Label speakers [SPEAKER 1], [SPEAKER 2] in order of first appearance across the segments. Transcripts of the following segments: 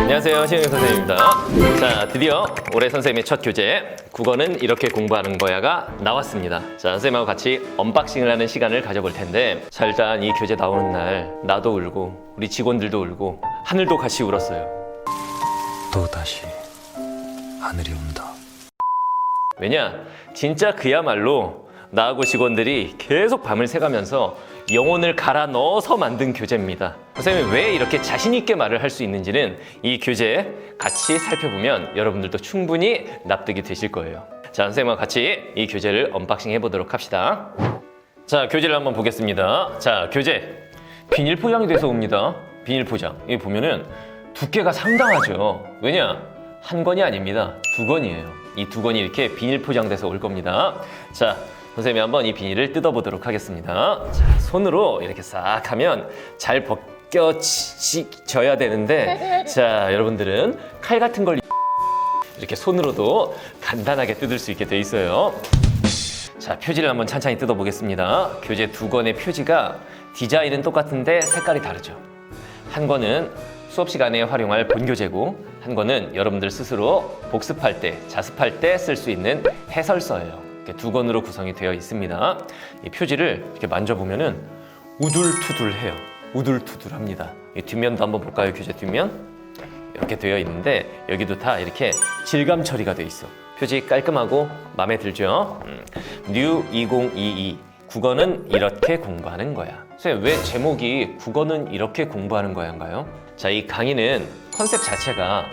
[SPEAKER 1] 안녕하세요, 신영희 선생님입니다. 자, 드디어 올해 선생님의 첫 교재 국어는 이렇게 공부하는 거야가 나왔습니다. 자, 선생님하고 같이 언박싱을 하는 시간을 가져볼 텐데, 자, 일단 이 교재 나오는 날 나도 울고 우리 직원들도 울고 하늘도 같이 울었어요.
[SPEAKER 2] 또 다시 하늘이 운다.
[SPEAKER 1] 왜냐? 진짜 그야말로 나하고 직원들이 계속 밤을 새가면서 영혼을 갈아 넣어서 만든 교재입니다. 선생님이 왜 이렇게 자신 있게 말을 할 수 있는지는 이 교재 같이 살펴보면 여러분들도 충분히 납득이 되실 거예요. 자, 선생님과 같이 이 교재를 언박싱 해보도록 합시다. 자, 교재를 한번 보겠습니다. 자, 교재 비닐 포장이 돼서 옵니다. 비닐 포장. 여기 보면은 두께가 상당하죠. 왜냐? 한 권이 아닙니다. 두 권이에요. 이 두 권이 이렇게 비닐 포장돼서 올 겁니다. 자, 선생님이 한번 이 비닐을 뜯어보도록 하겠습니다. 자, 손으로 이렇게 싹 하면 잘 벗겨져야 되는데, 자, 여러분들은 칼 같은 걸 이렇게 손으로도 간단하게 뜯을 수 있게 돼 있어요. 자, 표지를 한번 찬찬히 뜯어보겠습니다. 교재 두 권의 표지가 디자인은 똑같은데 색깔이 다르죠. 한 권은 수업 시간에 활용할 본교재고, 한 권은 여러분들 스스로 복습할 때, 자습할 때 쓸 수 있는 해설서예요. 이렇게 두 권으로 구성이 되어 있습니다. 이 표지를 이렇게 만져보면은 우둘투둘해요. 우둘투둘합니다. 이 뒷면도 한번 볼까요? 교재 뒷면 이렇게 되어 있는데 여기도 다 이렇게 질감 처리가 되어 있어. 표지 깔끔하고 마음에 들죠? 뉴 2022 국어는 이렇게 공부하는 거야. 선생님, 왜 제목이 국어는 이렇게 공부하는 거야인가요? 자, 이 강의는 컨셉 자체가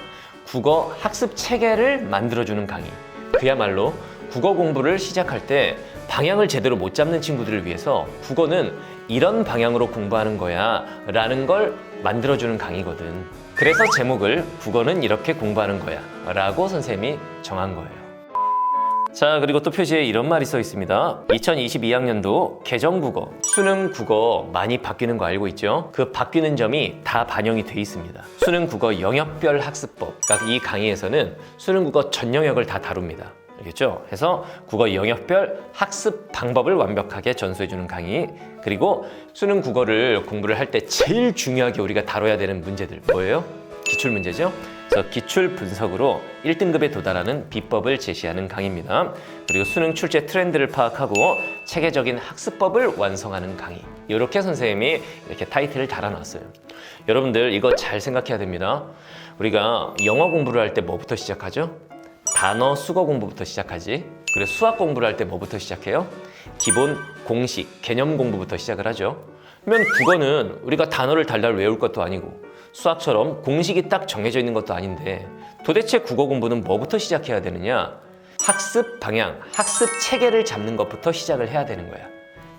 [SPEAKER 1] 국어 학습 체계를 만들어주는 강의. 그야말로 국어 공부를 시작할 때 방향을 제대로 못 잡는 친구들을 위해서 국어는 이런 방향으로 공부하는 거야 라는 걸 만들어주는 강의거든. 그래서 제목을 국어는 이렇게 공부하는 거야 라고 선생님이 정한 거예요. 자, 그리고 또 표지에 이런 말이 써 있습니다. 2022학년도 개정국어, 수능국어 많이 바뀌는 거 알고 있죠? 그 바뀌는 점이 다 반영이 돼 있습니다. 수능국어 영역별 학습법, 그러니까 이 강의에서는 수능국어 전 영역을 다 다룹니다. 알겠죠? 그래서 국어 영역별 학습 방법을 완벽하게 전수해주는 강의, 그리고 수능 국어를 공부를 할 때 제일 중요하게 우리가 다뤄야 되는 문제들 뭐예요? 기출 문제죠? 그래서 기출 분석으로 1등급에 도달하는 비법을 제시하는 강의입니다. 그리고 수능 출제 트렌드를 파악하고 체계적인 학습법을 완성하는 강의. 이렇게 선생님이 이렇게 타이틀을 달아놨어요. 여러분들 이거 잘 생각해야 됩니다. 우리가 영어 공부를 할 때 뭐부터 시작하죠? 단어 수거 공부부터 시작하지. 그리고 수학 공부를 할 때 뭐부터 시작해요? 기본 공식, 개념 공부부터 시작을 하죠. 그러면 국어는 우리가 단어를 달달 외울 것도 아니고 수학처럼 공식이 딱 정해져 있는 것도 아닌데 도대체 국어 공부는 뭐부터 시작해야 되느냐? 학습 방향, 학습 체계를 잡는 것부터 시작을 해야 되는 거야.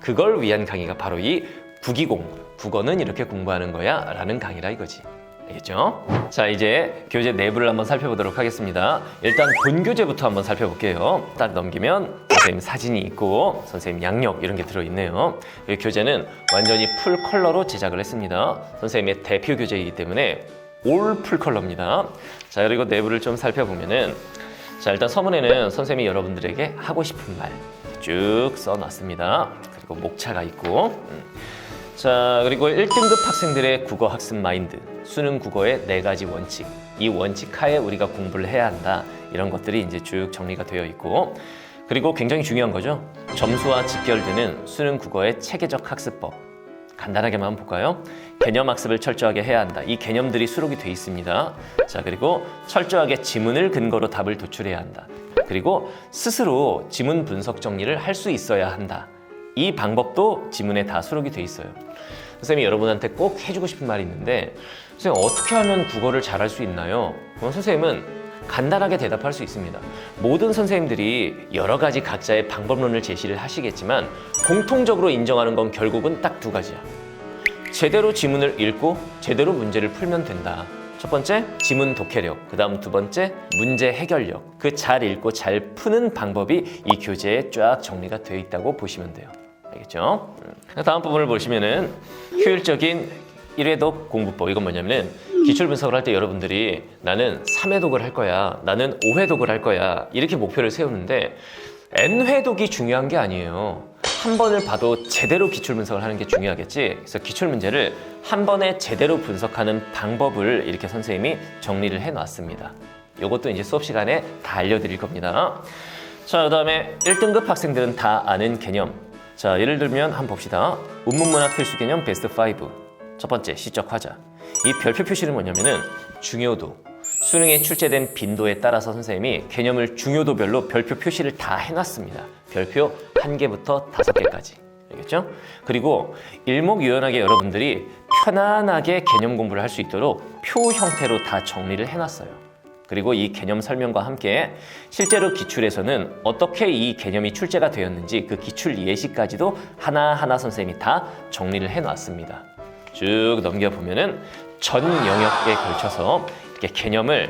[SPEAKER 1] 그걸 위한 강의가 바로 이 국이공, 국어는 이렇게 공부하는 거야 라는 강의라 이거지. 알겠죠? 자, 이제 교재 내부를 한번 살펴보도록 하겠습니다. 일단 본교재부터 한번 살펴볼게요. 딱 넘기면 선생님 사진이 있고 선생님 양력 이런 게 들어있네요. 이 교재는 완전히 풀 컬러로 제작을 했습니다. 선생님의 대표 교재이기 때문에 올 풀 컬러입니다. 자, 그리고 내부를 좀 살펴보면은, 자, 일단 서문에는 선생님이 여러분들에게 하고 싶은 말 쭉 써놨습니다. 그리고 목차가 있고, 자, 그리고 1등급 학생들의 국어 학습 마인드, 수능 국어의 4가지 원칙, 이 원칙 하에 우리가 공부를 해야 한다, 이런 것들이 이제 쭉 정리가 되어 있고, 그리고 굉장히 중요한 거죠. 점수와 직결되는 수능 국어의 체계적 학습법. 간단하게만 볼까요? 개념 학습을 철저하게 해야 한다. 이 개념들이 수록이 돼 있습니다. 자, 그리고 철저하게 지문을 근거로 답을 도출해야 한다. 그리고 스스로 지문 분석 정리를 할 수 있어야 한다. 이 방법도 지문에 다 수록이 돼 있어요. 선생님이 여러분한테 꼭 해주고 싶은 말이 있는데, 선생님 어떻게 하면 국어를 잘할 수 있나요? 선생님은 간단하게 대답할 수 있습니다. 모든 선생님들이 여러 가지 각자의 방법론을 제시를 하시겠지만 공통적으로 인정하는 건 결국은 딱 2가지야. 제대로 지문을 읽고 제대로 문제를 풀면 된다. 첫 번째, 지문 독해력. 그 다음 2번째, 문제 해결력. 그 잘 읽고 잘 푸는 방법이 이 교재에 쫙 정리가 되어 있다고 보시면 돼요. 알겠죠? 다음 부분을 보시면은 효율적인 1회독 공부법. 이건 뭐냐면은 기출 분석을 할 때 여러분들이 나는 3회독을 할 거야, 나는 5회독을 할 거야, 이렇게 목표를 세우는데 N회독이 중요한 게 아니에요. 한 번을 봐도 제대로 기출 분석을 하는 게 중요하겠지. 그래서 기출 문제를 한 번에 제대로 분석하는 방법을 이렇게 선생님이 정리를 해놨습니다. 이것도 이제 수업 시간에 다 알려드릴 겁니다. 자, 그다음에 1등급 학생들은 다 아는 개념. 자, 예를 들면 한번 봅시다. 운문문학 필수 개념 베스트 5. 첫 번째, 시적 화자. 이 별표 표시는 뭐냐면은 중요도, 수능에 출제된 빈도에 따라서 선생님이 개념을 중요도별로 별표 표시를 다 해놨습니다. 별표 1개부터 5개까지. 알겠죠? 그리고 일목요연하게 여러분들이 편안하게 개념 공부를 할 수 있도록 표 형태로 다 정리를 해놨어요. 그리고 이 개념 설명과 함께 실제로 기출에서는 어떻게 이 개념이 출제가 되었는지 그 기출 예시까지도 하나하나 선생님이 다 정리를 해놨습니다. 쭉 넘겨보면은 전 영역에 걸쳐서 이렇게 개념을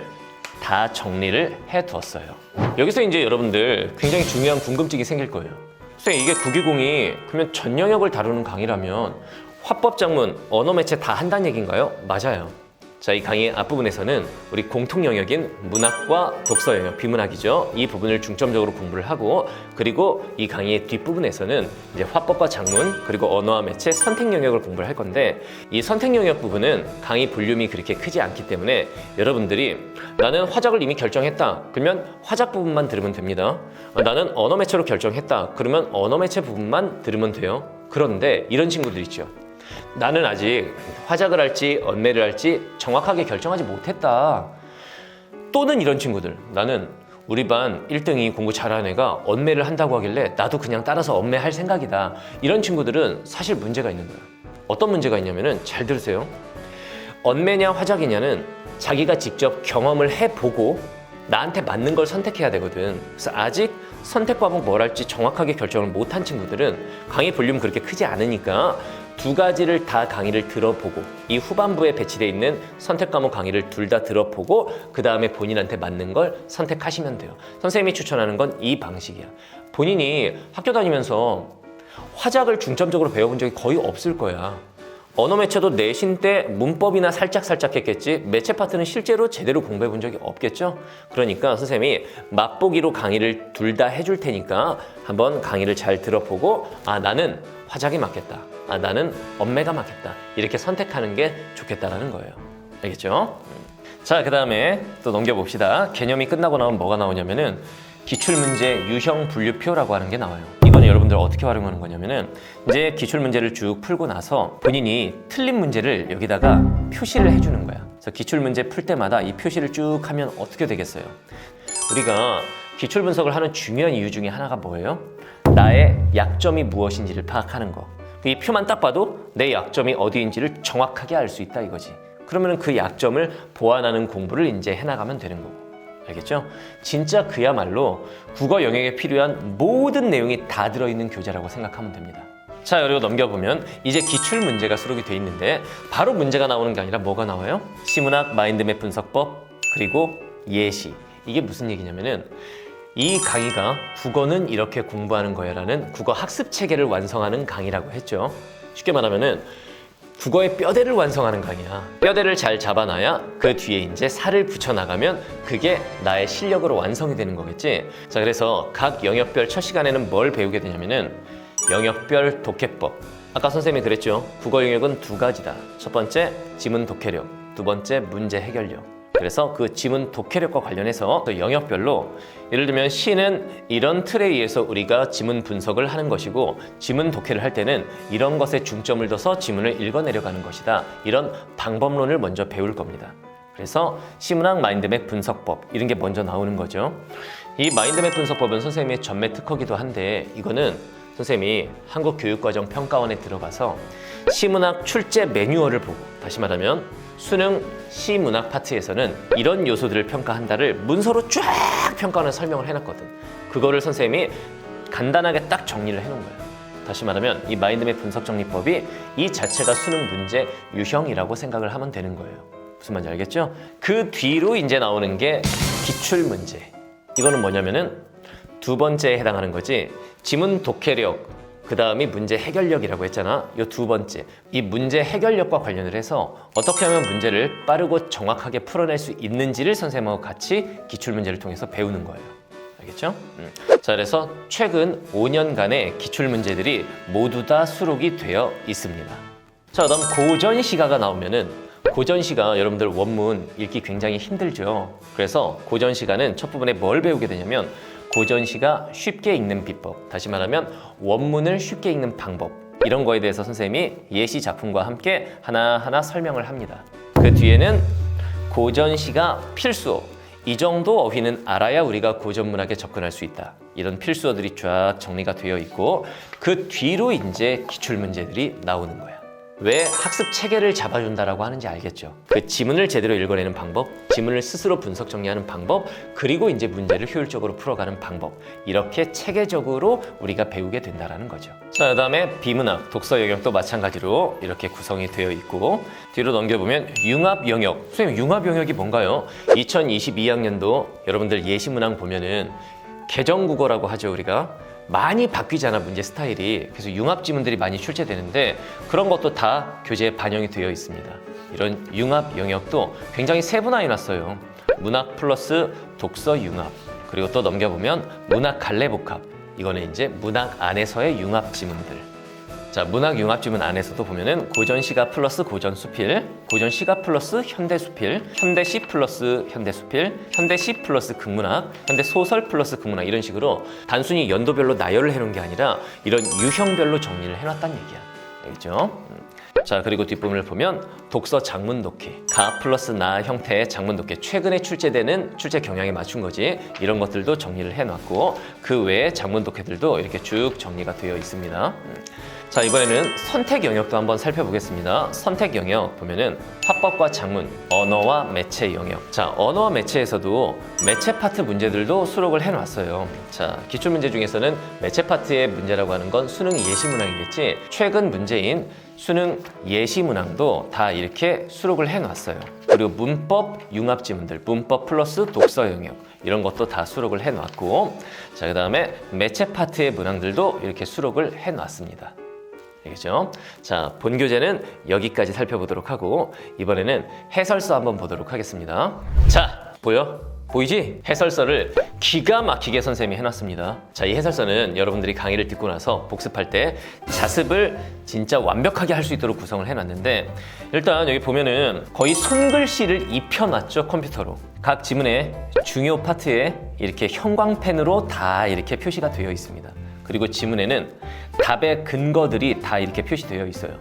[SPEAKER 1] 다 정리를 해두었어요. 여기서 이제 여러분들 굉장히 중요한 궁금증이 생길 거예요. 선생님, 이게 9기공이 그러면 전 영역을 다루는 강의라면 화법, 작문, 언어 매체 다 한다는 얘기인가요? 맞아요. 자, 이 강의 앞부분에서는 우리 공통 영역인 문학과 독서 영역, 비문학이죠. 이 부분을 중점적으로 공부를 하고, 그리고 이 강의의 뒷부분에서는 이제 화법과 작문, 그리고 언어와 매체, 선택 영역을 공부를 할 건데, 이 선택 영역 부분은 강의 볼륨이 그렇게 크지 않기 때문에 여러분들이 나는 화작을 이미 결정했다. 그러면 화작 부분만 들으면 됩니다. 나는 언어 매체로 결정했다. 그러면 언어 매체 부분만 들으면 돼요. 그런데 이런 친구들 있죠. 나는 아직 화작을 할지 언매를 할지 정확하게 결정하지 못했다. 또는 이런 친구들, 나는 우리 반 1등이 공부 잘하는 애가 언매를 한다고 하길래 나도 그냥 따라서 언매할 생각이다. 이런 친구들은 사실 문제가 있는 거야. 어떤 문제가 있냐면은, 잘 들으세요. 언매냐 화작이냐는 자기가 직접 경험을 해보고 나한테 맞는 걸 선택해야 되거든. 그래서 아직 선택 과목 뭘 할지 정확하게 결정을 못한 친구들은 강의 볼륨 그렇게 크지 않으니까 두 가지를 다 강의를 들어보고, 이 후반부에 배치되어 있는 선택 과목 강의를 둘 다 들어보고 그 다음에 본인한테 맞는 걸 선택하시면 돼요. 선생님이 추천하는 건 이 방식이야. 본인이 학교 다니면서 화작을 중점적으로 배워본 적이 거의 없을 거야. 언어 매체도 내신 때 문법이나 살짝 했겠지, 매체 파트는 실제로 제대로 공부해 본 적이 없겠죠. 그러니까 선생님이 맛보기로 강의를 둘 다 해줄 테니까 한번 강의를 잘 들어보고, 아, 나는 화작이 맞겠다, 아, 나는 언매가 맞겠다, 이렇게 선택하는 게 좋겠다라는 거예요. 알겠죠? 자, 그 다음에 또 넘겨봅시다. 개념이 끝나고 나면 뭐가 나오냐면은 기출문제 유형 분류표라고 하는 게 나와요. 이거는 여러분들 어떻게 활용하는 거냐면은, 이제 기출문제를 쭉 풀고 나서 본인이 틀린 문제를 여기다가 표시를 해주는 거야. 그래서 기출문제 풀 때마다 이 표시를 쭉 하면 어떻게 되겠어요? 우리가 기출 분석을 하는 중요한 이유 중에 하나가 뭐예요? 나의 약점이 무엇인지를 파악하는 거. 이 표만 딱 봐도 내 약점이 어디인지를 정확하게 알 수 있다 이거지. 그러면 그 약점을 보완하는 공부를 이제 해나가면 되는 거고. 알겠죠? 진짜 그야말로 국어 영역에 필요한 모든 내용이 다 들어있는 교재라고 생각하면 됩니다. 자, 그리고 넘겨보면 이제 기출 문제가 수록이 돼 있는데, 바로 문제가 나오는 게 아니라 뭐가 나와요? 시문학 마인드맵 분석법, 그리고 예시. 이게 무슨 얘기냐면은, 이 강의가 국어는 이렇게 공부하는 거야 라는 국어 학습 체계를 완성하는 강의라고 했죠. 쉽게 말하면은 국어의 뼈대를 완성하는 강의야. 뼈대를 잘 잡아놔야 그 뒤에 이제 살을 붙여나가면 그게 나의 실력으로 완성이 되는 거겠지. 자, 그래서 각 영역별 첫 시간에는 뭘 배우게 되냐면은 영역별 독해법. 아까 선생님이 그랬죠. 국어 영역은 두 가지다. 첫 번째 지문 독해력, 두 번째 문제 해결력. 그래서 그 지문 독해력과 관련해서 또 영역별로, 예를 들면 시는 이런 틀에 의해서 우리가 지문 분석을 하는 것이고, 지문 독해를 할 때는 이런 것에 중점을 둬서 지문을 읽어내려가는 것이다. 이런 방법론을 먼저 배울 겁니다. 그래서 시문학 마인드맵 분석법, 이런 게 먼저 나오는 거죠. 이 마인드맵 분석법은 선생님의 전매 특허기도 한데, 이거는 선생님이 한국교육과정평가원에 들어가서 시문학 출제 매뉴얼을 보고, 다시 말하면 수능 시문학 파트에서는 이런 요소들을 평가한다를 문서로 쫙 평가하는 설명을 해놨거든. 그거를 선생님이 간단하게 딱 정리를 해놓은 거예요. 다시 말하면 이 마인드맵 분석 정리법이 이 자체가 수능 문제 유형이라고 생각을 하면 되는 거예요. 무슨 말인지 알겠죠? 그 뒤로 이제 나오는 게 기출 문제. 이거는 뭐냐면은 두 번째에 해당하는 거지. 지문 독해력, 그 다음이 문제 해결력이라고 했잖아. 이 두 번째, 이 문제 해결력과 관련을 해서 어떻게 하면 문제를 빠르고 정확하게 풀어낼 수 있는지를 선생님하고 같이 기출문제를 통해서 배우는 거예요. 알겠죠? 자, 그래서 최근 5년간의 기출문제들이 모두 다 수록이 되어 있습니다. 자, 그다음 고전시가가 나오면은 고전시가 여러분들 원문 읽기 굉장히 힘들죠. 그래서 고전시가는 첫 부분에 뭘 배우게 되냐면 고전시가 쉽게 읽는 비법, 다시 말하면 원문을 쉽게 읽는 방법, 이런 거에 대해서 선생님이 예시 작품과 함께 하나하나 설명을 합니다. 그 뒤에는 고전시가 필수어, 이 정도 어휘는 알아야 우리가 고전문학에 접근할 수 있다. 이런 필수어들이 쫙 정리가 되어 있고 그 뒤로 이제 기출문제들이 나오는 거야. 왜 학습 체계를 잡아준다라고 하는지 알겠죠? 그 지문을 제대로 읽어내는 방법, 지문을 스스로 분석 정리하는 방법, 그리고 이제 문제를 효율적으로 풀어가는 방법, 이렇게 체계적으로 우리가 배우게 된다라는 거죠. 자, 그다음에 비문학, 독서 영역도 마찬가지로 이렇게 구성이 되어 있고 뒤로 넘겨보면 융합 영역. 선생님, 융합 영역이 뭔가요? 2022학년도 여러분들 예시문항 보면은 개정국어라고 하죠, 우리가. 많이 바뀌잖아, 문제 스타일이. 그래서 융합 지문들이 많이 출제되는데 그런 것도 다 교재에 반영이 되어 있습니다. 이런 융합 영역도 굉장히 세분화해 놨어요. 문학 플러스 독서 융합, 그리고 또 넘겨보면 문학 갈래복합, 이거는 이제 문학 안에서의 융합 지문들. 자, 문학 융합 지문 안에서도 보면은 고전시가 플러스 고전수필, 고전시가 플러스 현대수필, 현대시 플러스 현대수필, 현대시 플러스 극문학, 현대소설 플러스 극문학, 이런 식으로 단순히 연도별로 나열을 해놓은 게 아니라 이런 유형별로 정리를 해놨다는 얘기야. 알겠죠? 자, 그리고 뒷부분을 보면 독서 장문 독해, 가 플러스 나 형태의 장문 독해, 최근에 출제되는 출제 경향에 맞춘 거지. 이런 것들도 정리를 해놨고 그 외에 장문 독해들도 이렇게 쭉 정리가 되어 있습니다. 자, 이번에는 선택 영역도 한번 살펴보겠습니다. 선택 영역 보면은 화법과 작문, 언어와 매체 영역. 자, 언어와 매체에서도 매체 파트 문제들도 수록을 해놨어요. 자, 기출문제 중에서는 매체 파트의 문제라고 하는 건 수능 예시문항이겠지. 최근 문제인 수능 예시문항도 다 이렇게 수록을 해놨어요. 그리고 문법 융합 지문들, 문법 플러스 독서 영역, 이런 것도 다 수록을 해놨고, 자, 그 다음에 매체 파트의 문항들도 이렇게 수록을 해놨습니다. 알겠죠? 자, 본 교재는 여기까지 살펴보도록 하고 이번에는 해설서 한번 보도록 하겠습니다. 자, 보여? 보이지? 해설서를 기가 막히게 선생님이 해놨습니다. 자, 이 해설서는 여러분들이 강의를 듣고 나서 복습할 때 자습을 진짜 완벽하게 할 수 있도록 구성을 해놨는데, 일단 여기 보면은 거의 손글씨를 입혀놨죠, 컴퓨터로. 각 지문의 중요 파트에 이렇게 형광펜으로 다 이렇게 표시가 되어 있습니다. 그리고 지문에는 답의 근거들이 다 이렇게 표시되어 있어요.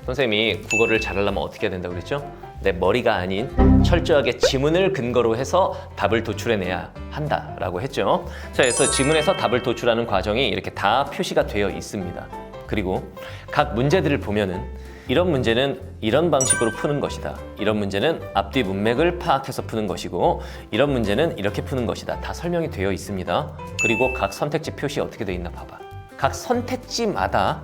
[SPEAKER 1] 선생님이 국어를 잘하려면 어떻게 해야 된다고 그랬죠? 내 머리가 아닌 철저하게 지문을 근거로 해서 답을 도출해내야 한다라고 했죠. 자, 그래서 지문에서 답을 도출하는 과정이 이렇게 다 표시가 되어 있습니다. 그리고 각 문제들을 보면은 이런 문제는 이런 방식으로 푸는 것이다, 이런 문제는 앞뒤 문맥을 파악해서 푸는 것이고, 이런 문제는 이렇게 푸는 것이다, 다 설명이 되어 있습니다. 그리고 각 선택지 표시 어떻게 되어 있나 봐봐. 각 선택지마다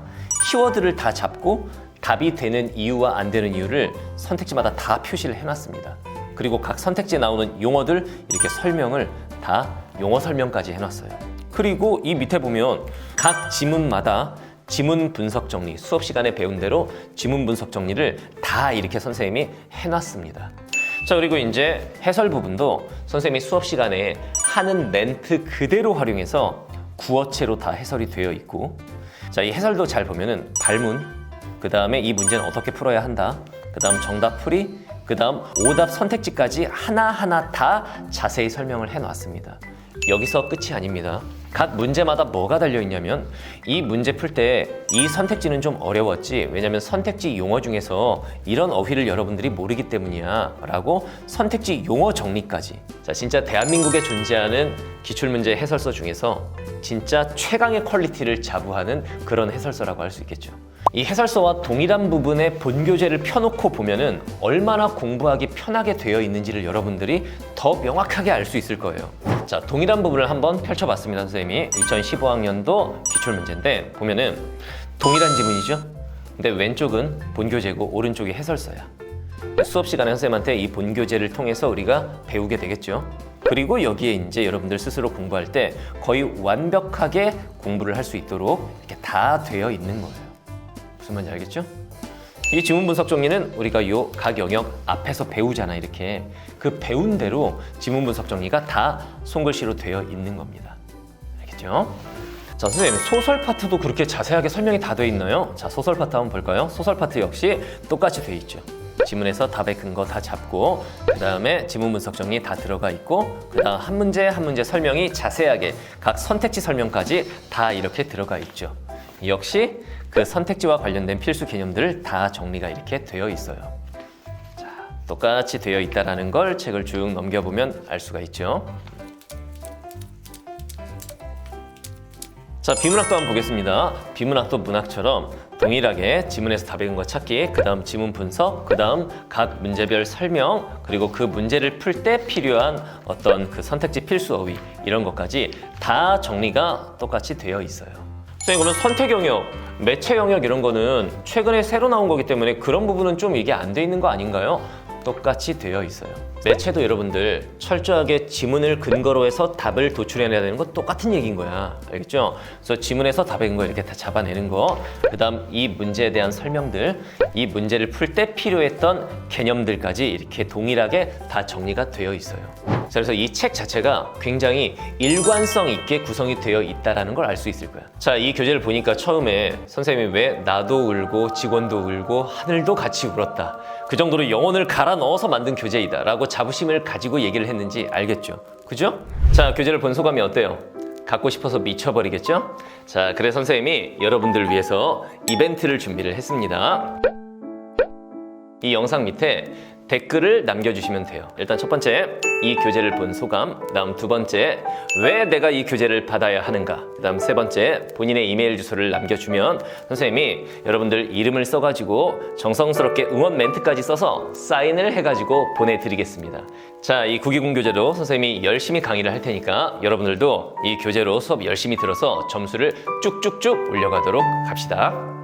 [SPEAKER 1] 키워드를 다 잡고 답이 되는 이유와 안 되는 이유를 선택지마다 다 표시를 해놨습니다. 그리고 각 선택지에 나오는 용어들 이렇게 설명을 다 용어 설명까지 해놨어요. 그리고 이 밑에 보면 각 지문마다 지문 분석 정리, 수업 시간에 배운 대로 지문 분석 정리를 다 이렇게 선생님이 해놨습니다. 자, 그리고 이제 해설 부분도 선생님이 수업 시간에 하는 멘트 그대로 활용해서 구어체로 다 해설이 되어 있고, 자, 이 해설도 잘 보면은 발문, 그 다음에 이 문제는 어떻게 풀어야 한다, 그 다음 정답 풀이, 그 다음 오답 선택지까지 하나하나 다 자세히 설명을 해놨습니다. 여기서 끝이 아닙니다. 각 문제마다 뭐가 달려있냐면 이 문제 풀 때 이 선택지는 좀 어려웠지, 왜냐면 선택지 용어 중에서 이런 어휘를 여러분들이 모르기 때문이야 라고 선택지 용어 정리까지. 자, 진짜 대한민국에 존재하는 기출문제 해설서 중에서 진짜 최강의 퀄리티를 자부하는 그런 해설서라고 할 수 있겠죠. 이 해설서와 동일한 부분의 본교재를 펴놓고 보면은 얼마나 공부하기 편하게 되어 있는지를 여러분들이 더 명확하게 알 수 있을 거예요. 자, 동일한 부분을 한번 펼쳐봤습니다, 선생님이. 2015학년도 기출문제인데 보면은 동일한 지문이죠? 근데 왼쪽은 본교재고 오른쪽이 해설서야. 수업 시간에 선생님한테 이 본교재를 통해서 우리가 배우게 되겠죠. 그리고 여기에 이제 여러분들 스스로 공부할 때 거의 완벽하게 공부를 할 수 있도록 이렇게 다 되어 있는 거예요. 무슨 말인지 알겠죠? 이 지문 분석 정리는 우리가 요 각 영역 앞에서 배우잖아, 이렇게. 그 배운 대로 지문 분석 정리가 다 손글씨로 되어 있는 겁니다. 그죠? 자, 선생님, 소설 파트도 그렇게 자세하게 설명이 다 돼 있나요? 자, 소설 파트 한번 볼까요? 소설 파트 역시 똑같이 돼 있죠. 지문에서 답의 근거 다 잡고, 그 다음에 지문 분석 정리 다 들어가 있고, 그 다음 한 문제 한 문제 설명이 자세하게 각 선택지 설명까지 다 이렇게 들어가 있죠. 역시 그 선택지와 관련된 필수 개념들 다 정리가 이렇게 되어 있어요. 자, 똑같이 되어 있다는 걸 책을 쭉 넘겨보면 알 수가 있죠. 자, 비문학도 한번 보겠습니다. 비문학도 문학처럼 동일하게 지문에서 답의 근거 찾기, 그 다음 지문 분석, 그 다음 각 문제별 설명, 그리고 그 문제를 풀 때 필요한 어떤 그 선택지 필수 어휘 이런 것까지 다 정리가 똑같이 되어 있어요. 선생님, 그럼 선택 영역, 매체 영역 이런 거는 최근에 새로 나온 거기 때문에 그런 부분은 좀 이게 안 돼 있는 거 아닌가요? 똑같이 되어 있어요. 매체도 여러분들 철저하게 지문을 근거로 해서 답을 도출해내야 되는 건 똑같은 얘기인 거야. 알겠죠? 그래서 지문에서 답의 근거 이렇게 다 잡아내는 거, 그 다음 이 문제에 대한 설명들, 이 문제를 풀 때 필요했던 개념들까지 이렇게 동일하게 다 정리가 되어 있어요. 자, 그래서 이 책 자체가 굉장히 일관성 있게 구성이 되어 있다는 걸 알 수 있을 거야. 자, 이 교재를 보니까 처음에 선생님이 왜 나도 울고 직원도 울고 하늘도 같이 울었다, 그 정도로 영혼을 갈아 넣어서 만든 교재이다 라고 자부심을 가지고 얘기를 했는지 알겠죠? 그죠? 자, 교재를 본 소감이 어때요? 갖고 싶어서 미쳐버리겠죠? 자, 그래서 선생님이 여러분들을 위해서 이벤트를 준비를 했습니다. 이 영상 밑에 댓글을 남겨주시면 돼요. 일단 첫 번째, 이 교재를 본 소감. 그다음 두 번째, 왜 내가 이 교재를 받아야 하는가. 그다음 세 번째, 본인의 이메일 주소를 남겨주면 선생님이 여러분들 이름을 써가지고 정성스럽게 응원 멘트까지 써서 사인을 해가지고 보내드리겠습니다. 자, 이 국기공 교재로 선생님이 열심히 강의를 할 테니까 여러분들도 이 교재로 수업 열심히 들어서 점수를 쭉쭉쭉 올려가도록 합시다.